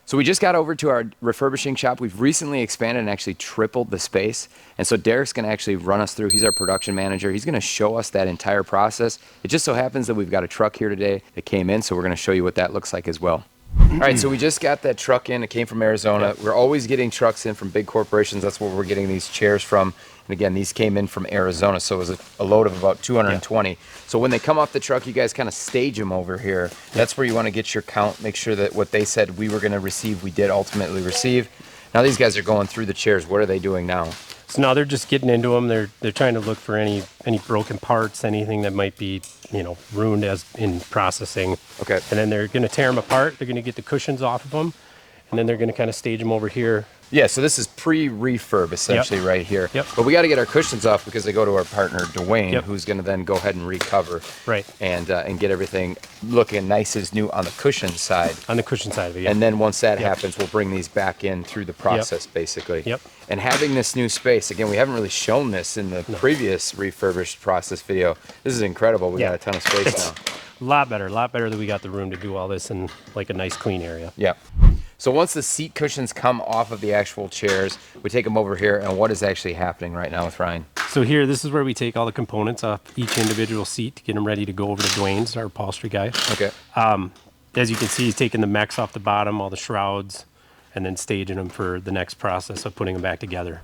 So we just got over to our refurbishing shop. We've recently expanded and actually tripled the space. And so Derek's gonna actually run us through. He's our production manager. He's gonna show us that entire process. It just so happens that we've got a truck here today that came in, so we're gonna show you what that looks like as well. All right, so we just got that truck in. It came from Arizona. We're always getting trucks in from big corporations. That's where we're getting these chairs from. And again, these came in from Arizona, so it was a load of about 220. So when they come off the truck, you guys kind of stage them over here. That's where you want to get your count, make sure that what they said we were going to receive, we did ultimately receive. Now these guys are going through the chairs. What are they doing now? So now they're just getting into them. They're trying to look for any broken parts, anything that might be, you know, ruined as in processing. Okay. And then they're going to tear them apart. They're going to get the cushions off of them, and then they're going to kind of stage them over here. Yeah, so this is pre-refurb essentially right here. Yep. But we got to get our cushions off because they go to our partner Duane, Yep. who's going to then go ahead and recover. Right. And get everything looking nice as new on the cushion side. On the cushion side of it, yeah. And then once that happens, we'll bring these back in through the process basically. Yep. And having this new space, again, we haven't really shown this in the previous refurbished process video. This is incredible. We got a ton of space now. A lot better that we got the room to do all this in like a nice clean area. Yeah. So once the seat cushions come off of the actual chairs, we take them over here, and what is actually happening right now with Ryan? So here, this is where we take all the components off each individual seat to get them ready to go over to Duane's, our upholstery guy. Okay. As you can see, he's taking the mechs off the bottom, all the shrouds, and then staging them for the next process of putting them back together.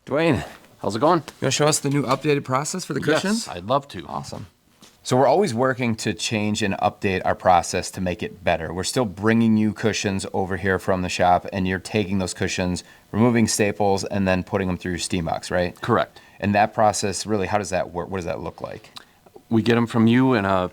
Duane, How's it going? you want to show us the new updated process for the cushions? Yes, I'd love to. Awesome. So we're always working to change and update our process to make it better. We're still bringing you cushions over here from the shop, and you're taking those cushions, removing staples, and then putting them through your steam box, right? Correct. And that process, really, how does that work? What does that look like? We get them from you in a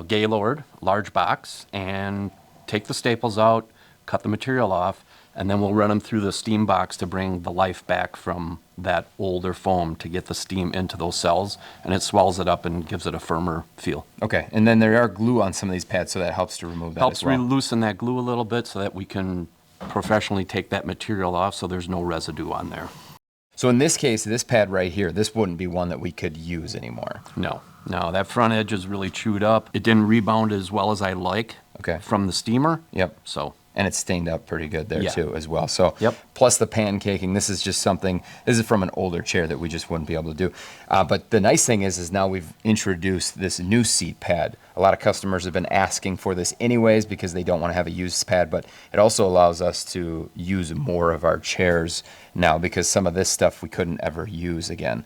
Gaylord large box and take the staples out, cut the material off, and then we'll run them through the steam box to bring the life back from that older foam to get the steam into those cells, and it swells it up and gives it a firmer feel. Okay, and then there are glue on some of these pads, so that helps to remove that Helps as well. loosen that glue a little bit so that we can professionally take that material off so there's no residue on there. So in this case, this pad right here, this wouldn't be one that we could use anymore. No, that front edge is really chewed up. It didn't rebound as well as I like from the steamer. Yep. So. And it's stained up pretty good there Yeah. too as well. So plus the pancaking, this is just something, this is from an older chair that we just wouldn't be able to do. But the nice thing is now we've introduced this new seat pad. A lot of customers have been asking for this anyways because they don't want to have a used pad, but it also allows us to use more of our chairs now because some of this stuff we couldn't ever use again.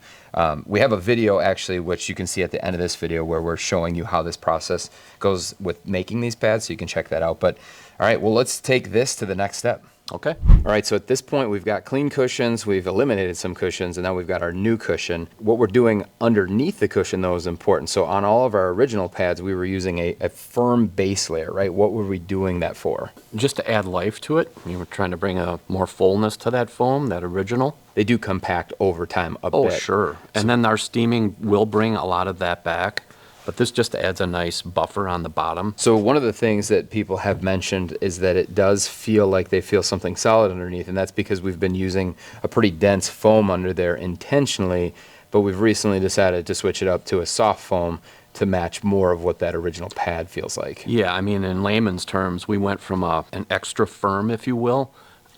We have a video actually, which you can see at the end of this video where we're showing you how this process goes with making these pads, so you can check that out. But all right, well, let's take this to the next step. Okay. All right, so at this point, we've got clean cushions, we've eliminated some cushions, and now we've got our new cushion. What we're doing underneath the cushion, though, is important. So on all of our original pads, we were using a firm base layer, right? What were we doing that for? Just to add life to it. We were trying to bring a more fullness to that foam, that original. They do compact over time a bit. Oh, sure. And then our steaming will bring a lot of that back. But this just adds a nice buffer on the bottom. So one of the things that people have mentioned is that it does feel like they feel something solid underneath, and that's because we've been using a pretty dense foam under there intentionally, but we've recently decided to switch it up to a soft foam to match more of what that original pad feels like. Yeah, I mean, in layman's terms, we went from an extra firm, if you will,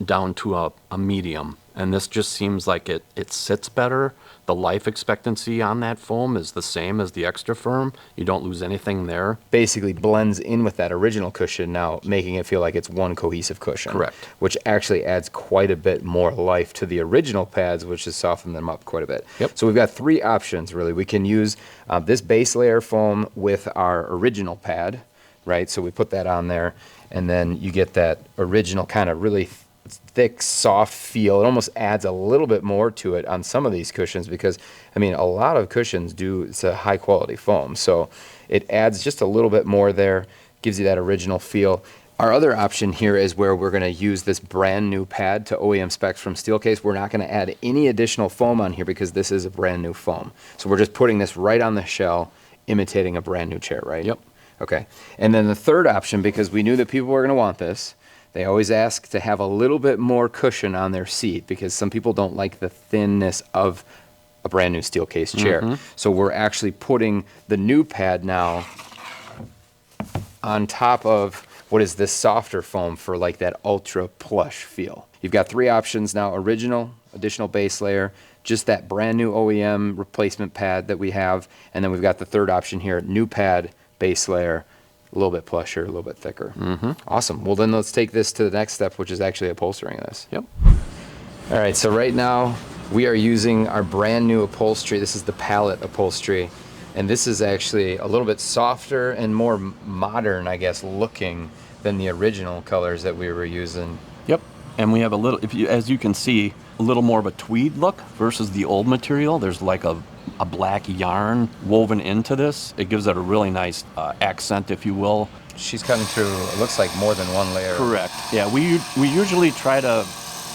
down to a medium. And this just seems like it sits better. The life expectancy on that foam is the same as the extra firm. You don't lose anything there. Basically blends in with that original cushion now, making it feel like it's one cohesive cushion. Correct. Which actually adds quite a bit more life to the original pads, which has softened them up quite a bit. Yep. So we've got three options, really. We can use this base layer foam with our original pad, right? So we put that on there, and then you get that original kind of really thick, soft feel. It almost adds a little bit more to it on some of these cushions because, I mean, a lot of cushions it's a high quality foam. So it adds just a little bit more there, gives you that original feel. Our other option here is where we're going to use this brand new pad to OEM specs from Steelcase. We're not going to add any additional foam on here because this is a brand new foam. So we're just putting this right on the shell, imitating a brand new chair, right? Yep. Okay. And then the third option, because we knew that people were going to want this, they always ask to have a little bit more cushion on their seat because some people don't like the thinness of a brand new Steelcase chair. So we're actually putting the new pad now on top of what is this softer foam for like that ultra plush feel. You've got 3 options now: original, additional base layer, just that brand new OEM replacement pad that we have, and then we've got the third option here, new pad, base layer, a little bit plusher, a little bit thicker. Awesome. Well, then let's take this to the next step, which is actually upholstering this. Yep. All right, so right now we are using our brand new upholstery. This is the pallet upholstery, and this is actually a little bit softer and more modern, I guess, looking than the original colors that we were using. Yep. And we have a little, as you can see, a little more of a tweed look versus the old material. There's like a black yarn woven into this. It gives it a really nice accent, if you will. She's cutting through, it looks like more than one layer. Correct. Yeah, we usually try to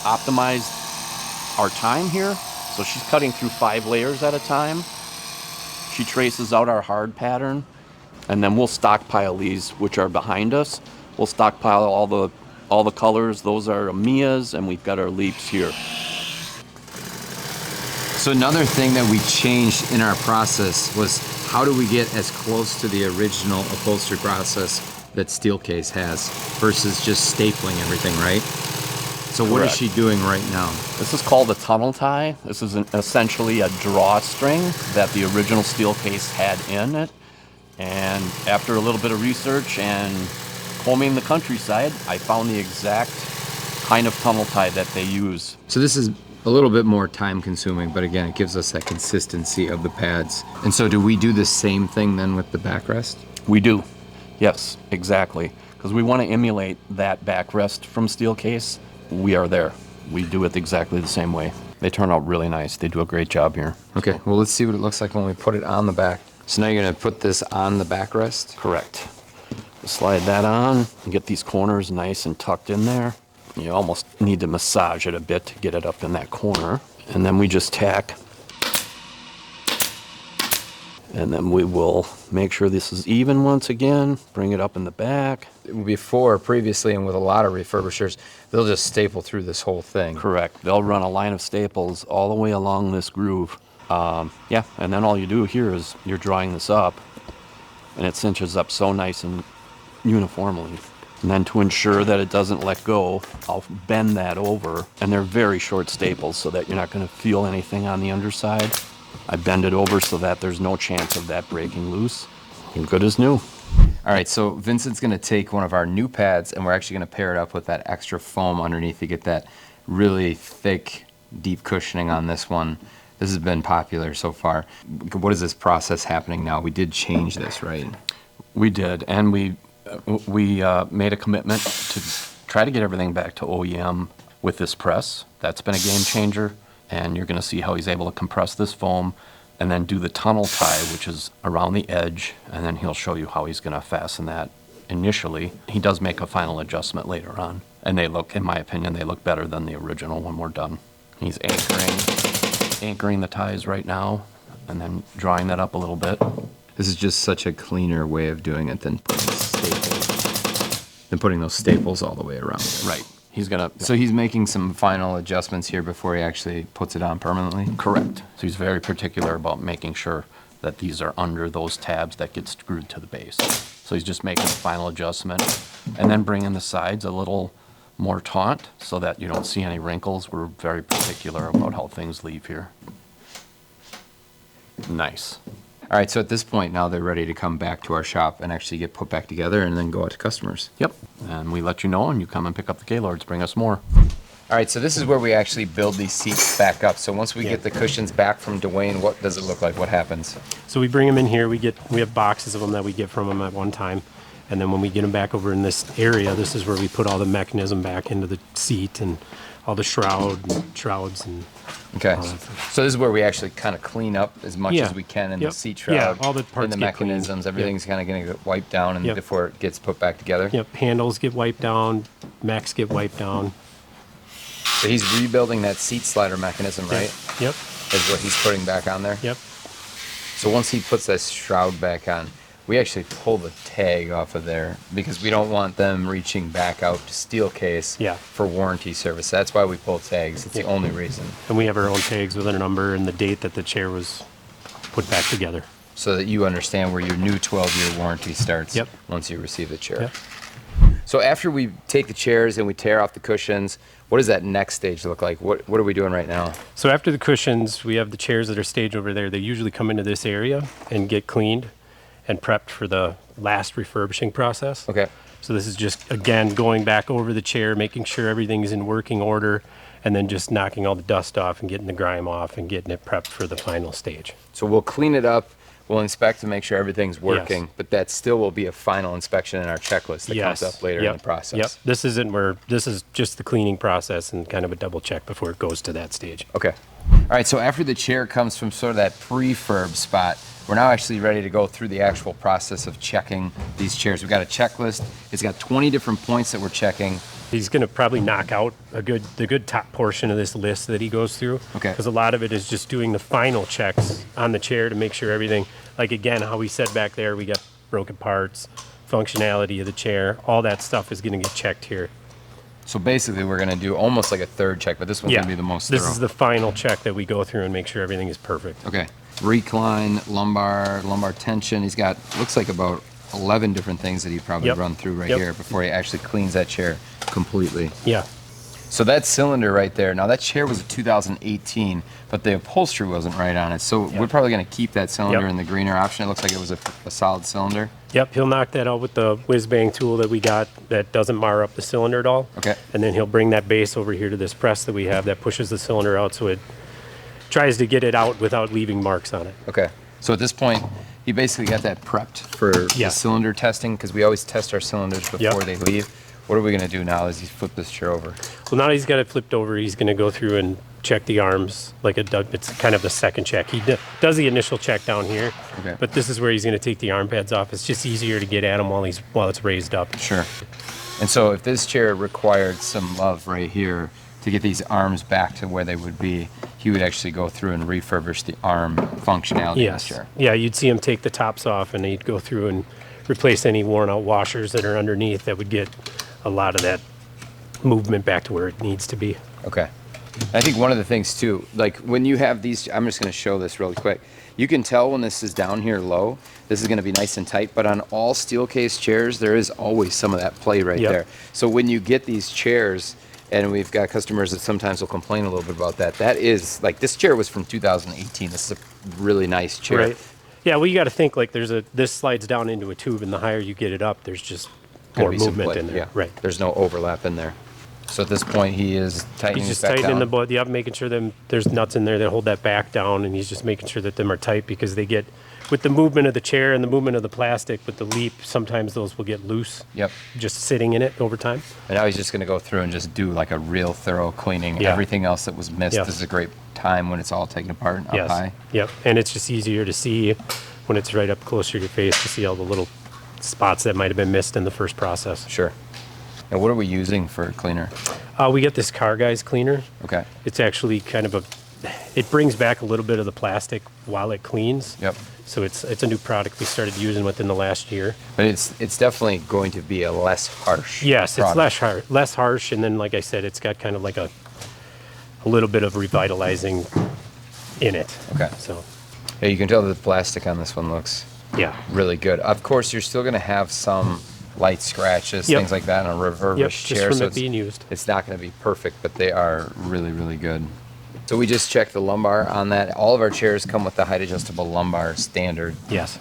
optimize our time here. So she's cutting through 5 layers at a time. She traces out our hard pattern, and then we'll stockpile these, which are behind us. We'll stockpile all the colors. Those are Amias, and we've got our Leaps here. So another thing that we changed in our process was how do we get as close to the original upholstery process that Steelcase has versus just stapling everything, right? So what is Correct. she doing right now? This is called a tunnel tie. This is essentially a drawstring that the original Steelcase had in it. And after a little bit of research and combing the countryside, I found the exact kind of tunnel tie that they use. So this is a little bit more time consuming, but again, it gives us that consistency of the pads. And so do we do the same thing then with the backrest? We do. Yes, exactly. Because we want to emulate that backrest from Steelcase. We are there. We do it exactly the same way. They turn out really nice. They do a great job here. Okay, well, let's see what it looks like when we put it on the back. So now you're gonna put this on the backrest? Correct. Slide that on and get these corners nice and tucked in there. You almost need to massage it a bit to get it up in that corner. And then we just tack. And then we will make sure this is even once again. Bring it up in the back. Previously, and with a lot of refurbishers, they'll just staple through this whole thing. Correct. They'll run a line of staples all the way along this groove. Yeah, and then all you do here is you're drawing this up, and it cinches up so nice and uniformly. And then to ensure that it doesn't let go, I'll bend that over. And they're very short staples so that you're not going to feel anything on the underside. I bend it over so that there's no chance of that breaking loose. And good as new. All right, so Vincent's gonna take one of our new pads and we're actually gonna pair it up with that extra foam underneath to get that really thick, deep cushioning on this one. This has been popular so far. What is this process happening now? We did change this, right? We did, and we made a commitment to try to get everything back to OEM with this press. That's been a game changer, and you're going to see how he's able to compress this foam and then do the tunnel tie, which is around the edge, and then he'll show you how he's going to fasten that initially. He does make a final adjustment later on, and they look, in my opinion, they look better than the original when we're done. He's anchoring the ties right now, and then drawing that up a little bit. This is just such a cleaner way of doing it than putting those staples all the way around it. Right. He's gonna. So he's making some final adjustments here before he actually puts it on permanently? Correct. So he's very particular about making sure that these are under those tabs that get screwed to the base. So he's just making a final adjustment and then bringing the sides a little more taut so that you don't see any wrinkles. We're very particular about how things leave here. Nice. All right, so at this point now they're ready to come back to our shop and actually get put back together and then go out to customers. Yep. And we let you know, and you come and pick up the Gaylords, bring us more. All right, so this is where we actually build these seats back up. So once we get the cushions back from Duane, what does it look like? What happens? So we bring them in here. We have boxes of them that we get from them at one time. And then when we get them back over in this area, this is where we put all the mechanism back into the seat and all the shrouds and Okay, so this is where we actually kind of clean up as much Yeah. as we can in Yep. the seat shroud. Yeah, all the parts and the get cleaned. mechanisms. Yep. Everything's kind of going to get wiped down and Yep. before it gets put back together. Yep, handles get wiped down, mechs get wiped down. So he's rebuilding that seat slider mechanism, right? Yep, Is what he's putting back on there? yep. So once he puts this shroud back on, we actually pull the tag off of there because we don't want them reaching back out to Steelcase Yeah. for warranty service. That's why we pull tags. It's the only reason. And we have our own tags with a number and the date that the chair was put back together. So that you understand where your new 12-year warranty starts Yep. once you receive the chair. Yep. So after we take the chairs and we tear off the cushions, what does that next stage look like? What are we doing right now? So after the cushions, we have the chairs that are staged over there. They usually come into this area and get cleaned and prepped for the last refurbishing process. Okay. So this is just, again, going back over the chair, making sure everything is in working order, and then just knocking all the dust off and getting the grime off and getting it prepped for the final stage. So we'll clean it up, we'll inspect to make sure everything's working, Yes. but that still will be a final inspection in our checklist that comes up later in the process. Yep. This is just the cleaning process and kind of a double check before it goes to that stage. Okay. All right, so after the chair comes from sort of that prefurb spot, we're now actually ready to go through the actual process of checking these chairs. We've got a checklist. It's got 20 different points that we're checking. He's going to probably knock out the good top portion of this list that he goes through. Okay. Because a lot of it is just doing the final checks on the chair to make sure everything, like again, how we said back there, we got broken parts, functionality of the chair, all that stuff is going to get checked here. So basically, we're going to do almost like a third check, but this one's going to be the most thorough. This is the final check that we go through and make sure everything is perfect. Okay. Recline, lumbar tension. He's got, looks like about 11 different things that he probably Yep. run through right Yep. here before he actually cleans that chair completely. Yeah. So that cylinder right there, now that chair was a 2018, but the upholstery wasn't right on it. So we're probably going to keep that cylinder Yep. in the greener option. It looks like it was a solid cylinder. Yep, he'll knock that out with the whiz bang tool that we got that doesn't mar up the cylinder at all. Okay. And then he'll bring that base over here to this press that we have that pushes the cylinder out so it tries to get it out without leaving marks on it. Okay. So at this point, he basically got that prepped for the Yeah. cylinder testing because we always test our cylinders before Yep. they leave. What are we going to do now as he flip this chair over? Well, now he's got it flipped over, he's going to go through and check the arms like it's kind of the second check. He does the initial check down here, Okay. but this is where he's going to take the arm pads off. It's just easier to get at him while it's raised up. Sure. And so if this chair required some love right here to get these arms back to where they would be, he would actually go through and refurbish the arm functionality Yes. of the chair. Yeah, you'd see him take the tops off and he'd go through and replace any worn out washers that are underneath that would get a lot of that movement back to where it needs to be. Okay. I think one of the things too, like when you have these, I'm just going to show this really quick. You can tell when this is down here low, this is going to be nice and tight, but on all Steelcase chairs, there is always some of that play right Yep. there. So when you get these chairs, and we've got customers that sometimes will complain a little bit about that, that is, like this chair was from 2018. This is a really nice chair. Right. Yeah, well, you got to think like this slides down into a tube, and the higher you get it up, there's just Gonna more be some movement play, in there. yeah. Right. There's no overlap in there. So at this point, he is tightening He's it just back tightening the down. bolt. Yep, making sure there's nuts in there that hold that back down, and he's just making sure that them are tight because they get, with the movement of the chair and the movement of the plastic with the Leap, sometimes those will get loose. Yep. Just sitting in it over time. And now he's just going to go through and just do like a real thorough cleaning. Yeah. Everything else that was missed. Yeah. This is a great time when it's all taken apart and up Yes. high. Yep. And it's just easier to see when it's right up closer to your face to see all the little spots that might have been missed in the first process. Sure. And what are we using for cleaner? We get this Car Guys cleaner. Okay. It's actually kind of it brings back a little bit of the plastic while it cleans. Yep. So it's a new product we started using within the last year. But it's definitely going to be a less harsh. Yes, it's product. less harsh, and then like I said, it's got kind of like a little bit of revitalizing in it. Okay. So Yeah, you can tell that the plastic on this one looks yeah. really good. Of course, you're still going to have some light scratches, Yep. things like that on a refurbished Yep, chair. just from so it being used. It's not going to be perfect, but they are really, really good. So we just checked the lumbar on that. All of our chairs come with the height adjustable lumbar standard. Yes.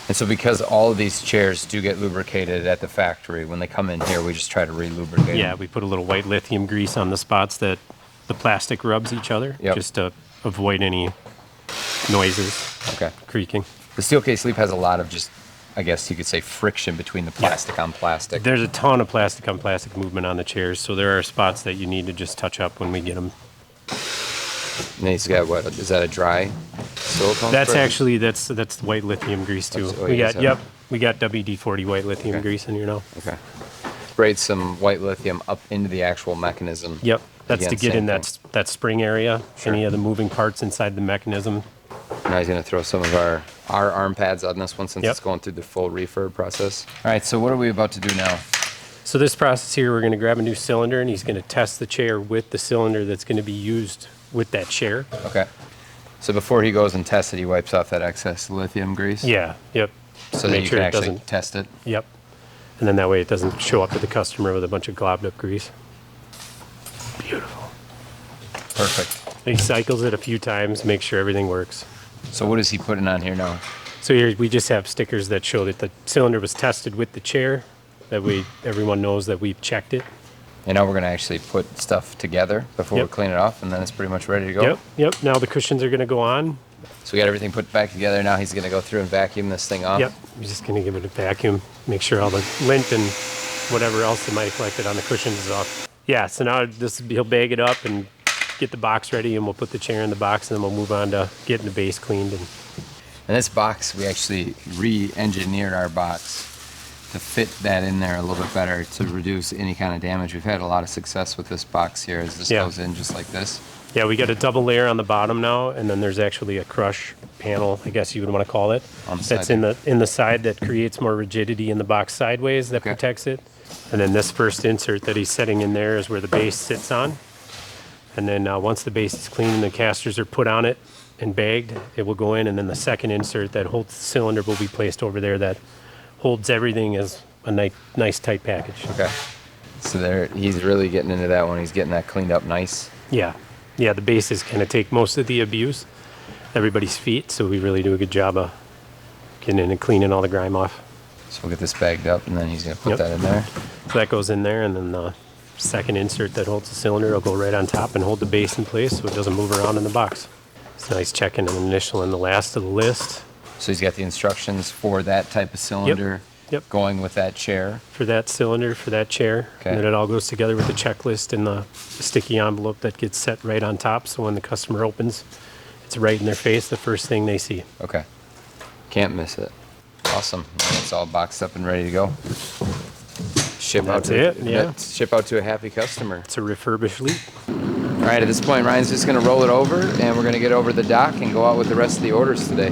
And so because all of these chairs do get lubricated at the factory, when they come in here, we just try to re-lubricate Yeah, them. we put a little white lithium grease on the spots that the plastic rubs each other, Yep. just to avoid any noises, Okay. creaking. The Steelcase Leap has a lot of just, I guess you could say, friction between the plastic on plastic. There's a ton of plastic on plastic movement on the chairs, so there are spots that you need to just touch up when we get them. And then he's got what? Is that a dry silicone? That's spray? actually that's white lithium grease too. That's- oh, We you got said- we got WD-40 white lithium Okay. grease in here now. Okay. Sprayed some white lithium up into the actual mechanism. Yep, that's Again, to get same in thing. that spring area, Sure. any of the moving parts inside the mechanism. Now he's going to throw some of our arm pads on this one since Yep. it's going through the full refurb process. All right, so what are we about to do now? So this process here, we're going to grab a new cylinder, and he's going to test the chair with the cylinder that's going to be used with that chair. Okay. So before he goes and tests it, he wipes off that excess lithium grease? Yeah, yep. So that Make you sure can it actually doesn't- test it? Yep. And then that way it doesn't show up to the customer with a bunch of globbed up grease. Beautiful. Perfect. He cycles it a few times, make sure everything works. So what is he putting on here now? So here we just have stickers that show that the cylinder was tested with the chair. That way everyone knows that we've checked it. And now we're gonna actually put stuff together before Yep. we clean it off, and then it's pretty much ready to go. Yep. Now the cushions are gonna go on. So we got everything put back together. Now he's gonna go through and vacuum this thing off. Yep. We're just gonna give it a vacuum, make sure all the lint and whatever else that might have collected on the cushions is off. Yeah. So now he'll bag it up and get the box ready, and we'll put the chair in the box, and then we'll move on to getting the base cleaned. And this box, we actually re-engineered our box to fit that in there a little bit better to reduce any kind of damage. We've had a lot of success with this box here as this Yeah. goes in just like this. Yeah, we got a double layer on the bottom now, and then there's actually a crush panel, I guess you would want to call it, On the that's side. in the side that creates more rigidity in the box sideways that Okay. protects it. And then this first insert that he's setting in there is where the base sits on. And then once the base is clean and the casters are put on it and bagged, it will go in, and then the second insert that holds the cylinder will be placed over there that holds everything as a nice tight package. Okay. So there, he's really getting into that one. He's getting that cleaned up nice. Yeah. Yeah, the bases kind of take most of the abuse, everybody's feet, so we really do a good job of getting in and cleaning all the grime off. So we'll get this bagged up, and then he's gonna put Yep. that in there. So that goes in there, and then the second insert that holds the cylinder will go right on top and hold the base in place so it doesn't move around in the box. It's nice checking an initial and the last of the list. So he's got the instructions for that type of cylinder Yep. going with that chair. For that cylinder, for that chair. Okay. And then it all goes together with the checklist and the sticky envelope that gets set right on top, so when the customer opens, it's right in their face, the first thing they see. Okay. Can't miss it. Awesome. And it's all boxed up and ready to go. Ship out That's to it, yeah. Ship out to a happy customer. It's a refurbished Leap. All right, at this point, Ryan's just gonna roll it over, and we're gonna get over the dock and go out with the rest of the orders today.